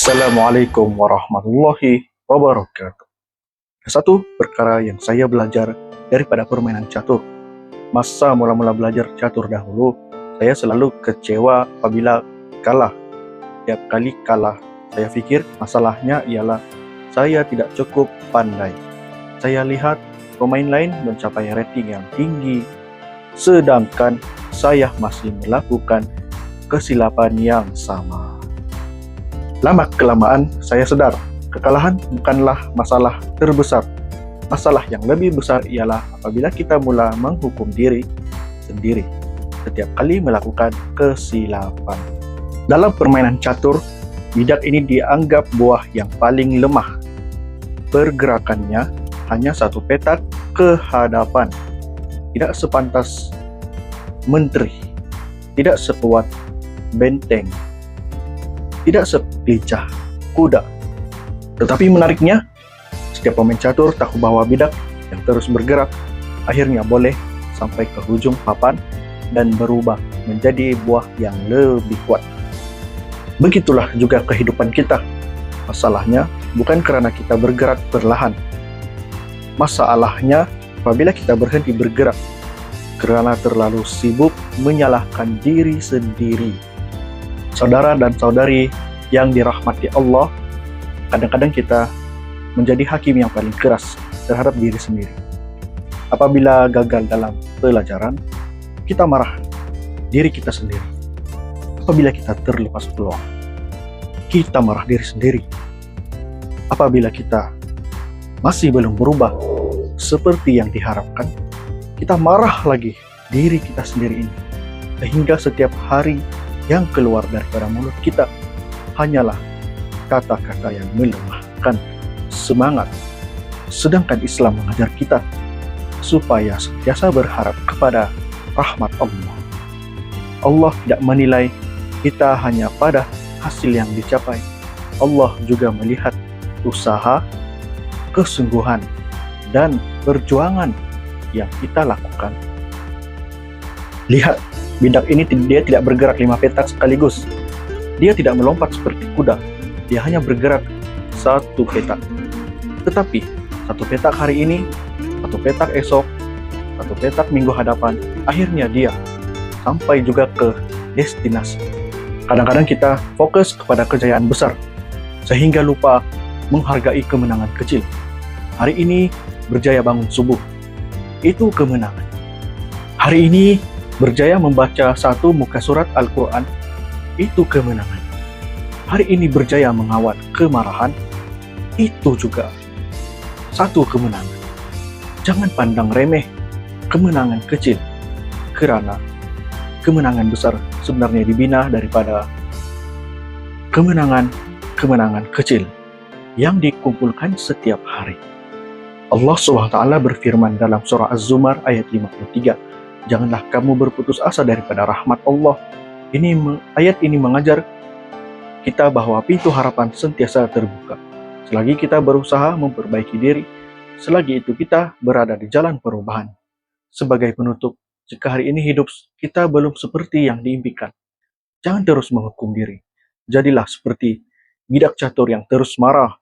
Assalamualaikum warahmatullahi wabarakatuh. Satu perkara yang saya belajar daripada permainan catur. Masa mula-mula belajar catur dahulu, saya selalu kecewa apabila kalah. Tiap kali kalah, saya pikir masalahnya ialah saya tidak cukup pandai. Saya lihat pemain lain mencapai rating yang tinggi, sedangkan saya masih melakukan kesilapan yang sama. Lama-kelamaan saya sadar, kekalahan bukanlah masalah terbesar. Masalah yang lebih besar ialah apabila kita mula menghukum diri sendiri setiap kali melakukan kesilapan. Dalam permainan catur, bidak ini dianggap buah yang paling lemah. Pergerakannya hanya satu petak ke hadapan. Tidak sepantas menteri, tidak sekuat benteng, tidak selincah kuda. Tetapi menariknya, setiap pemain catur tahu bahwa bidak yang terus bergerak akhirnya boleh sampai ke ujung papan dan berubah menjadi buah yang lebih kuat. Begitulah juga kehidupan kita. Masalahnya bukan karena kita bergerak perlahan. Masalahnya apabila kita berhenti bergerak karena terlalu sibuk menyalahkan diri sendiri. Saudara dan saudari yang dirahmati Allah, kadang-kadang kita menjadi hakim yang paling keras terhadap diri sendiri. Apabila gagal dalam pelajaran, kita marah diri kita sendiri. Apabila kita terlepas peluang, kita marah diri sendiri. Apabila kita masih belum berubah seperti yang diharapkan, kita marah lagi diri kita sendiri ini. Sehingga setiap hari yang keluar daripada mulut kita hanyalah kata-kata yang melemahkan semangat. Sedangkan Islam mengajar kita supaya senantiasa berharap kepada rahmat Allah. Allah tidak menilai kita hanya pada hasil yang dicapai. Allah juga melihat usaha, kesungguhan, dan perjuangan yang kita lakukan. Lihat, bidak ini dia tidak bergerak 5 petak sekaligus. Dia tidak melompat seperti kuda. Dia hanya bergerak 1 petak. Tetapi 1 petak hari ini, 1 petak esok, 1 petak minggu hadapan, akhirnya dia sampai juga ke destinasi. Kadang-kadang kita fokus kepada kejayaan besar sehingga lupa menghargai kemenangan kecil. Hari ini berjaya bangun subuh, itu kemenangan. Hari ini berjaya membaca 1 muka surat Al-Quran, itu kemenangan. Hari ini berjaya mengawal kemarahan, itu juga 1 kemenangan. Jangan pandang remeh kemenangan kecil, karena kemenangan besar sebenarnya dibina daripada kemenangan kecil yang dikumpulkan setiap hari. Allah SWT berfirman dalam surah Az-Zumar ayat 53, janganlah kamu berputus asa daripada rahmat Allah. Ayat ini mengajar kita bahwa pintu harapan sentiasa terbuka. Selagi kita berusaha memperbaiki diri, selagi itu kita berada di jalan perubahan. Sebagai penutup, jika hari ini hidup kita belum seperti yang diimpikan, jangan terus menghukum diri. Jadilah seperti bidak catur yang terus marah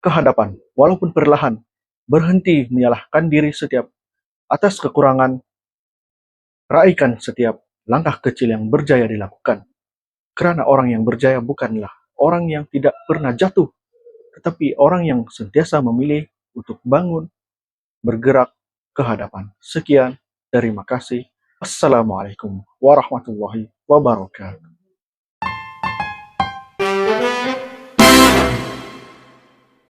ke hadapan, walaupun perlahan, berhenti menyalahkan diri setiap atas kekurangan. Raihkan setiap langkah kecil yang berjaya dilakukan. Karena orang yang berjaya bukanlah orang yang tidak pernah jatuh, tetapi orang yang sentiasa memilih untuk bangun, bergerak ke hadapan. Sekian, terima kasih. Assalamualaikum warahmatullahi wabarakatuh.